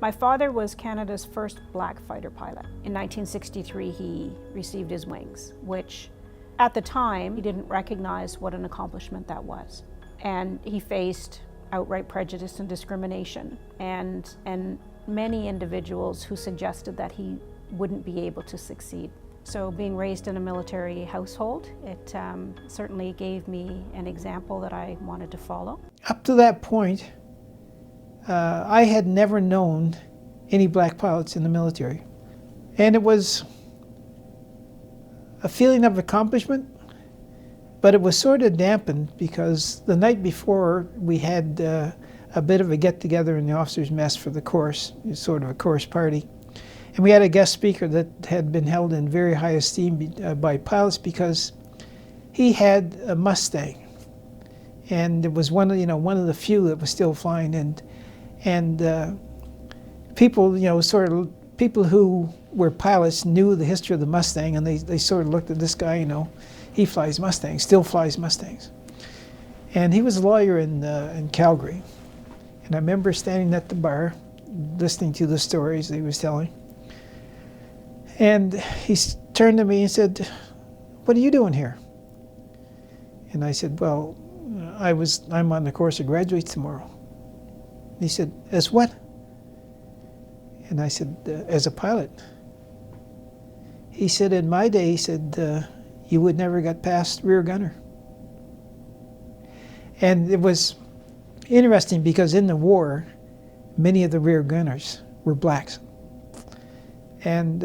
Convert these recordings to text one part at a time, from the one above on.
My father was Canada's first black fighter pilot. In 1963, he received his wings, which at the time, he didn't recognize what an accomplishment that was. And he faced outright prejudice and discrimination, and many individuals who suggested that he wouldn't be able to succeed. So being raised in a military household, it certainly gave me an example that I wanted to follow. Up to that point, I had never known any black pilots in the military. And it was a feeling of accomplishment, but it was sort of dampened because the night before we had a bit of a get-together in the officers' mess for the course, sort of a course party. And we had a guest speaker that had been held in very high esteem by pilots because he had a Mustang. And it was one of the few that was still flying, and people, people who were pilots knew the history of the Mustang, and they sort of looked at this guy, he flies Mustangs, still flies Mustangs. And he was a lawyer in Calgary. And I remember standing at the bar, listening to the stories he was telling. And he turned to me and said, "What are you doing here?" And I said, "Well, I'm on the course of graduates tomorrow." And he said, "As what?" And I said, "As a pilot." He said, "In my day," he said, "you would never get past rear gunner." And it was interesting because in the war, many of the rear gunners were blacks. And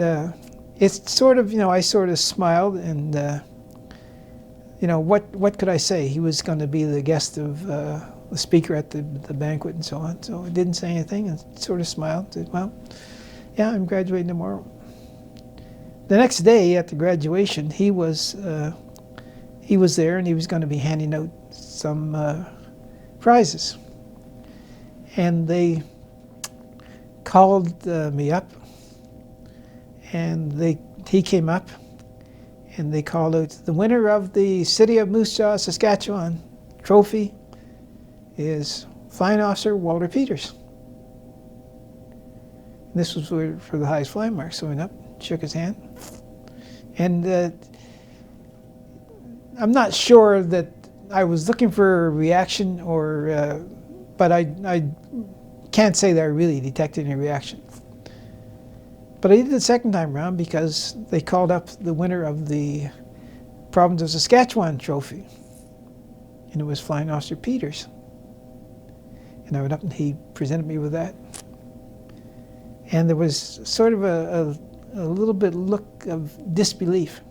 it's sort of, I sort of smiled and, what could I say? He was going to be the guest of the speaker at the banquet and so on. So I didn't say anything and sort of smiled. Said, "Well, yeah, I'm graduating tomorrow." The next day at the graduation, he was there and he was going to be handing out some prizes. And they called me up, and he came up, and they called out, "The winner of the City of Moose Jaw, Saskatchewan trophy is Flying Officer Walter Peters." And this was for the highest flying mark, so I went up, shook his hand. And I'm not sure that I was looking for a reaction, but I can't say that I really detected any reaction. But I did the second time around because they called up the winner of the Province of Saskatchewan trophy, and it was Flying Officer Peters. And I went up and he presented me with that. And there was sort of a little bit look of disbelief.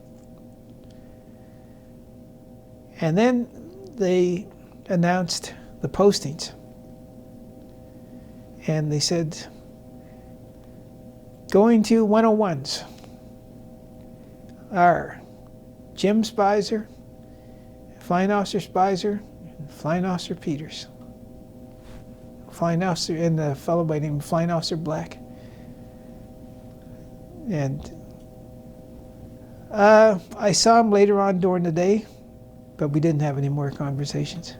And then they announced the postings. And they said, going to 101s are Jim Spicer, Flying Officer Spicer, and Flying Officer Peters. Flying Officer, and the fellow by name Flying Officer Black. And I saw him later on during the day, but we didn't have any more conversations.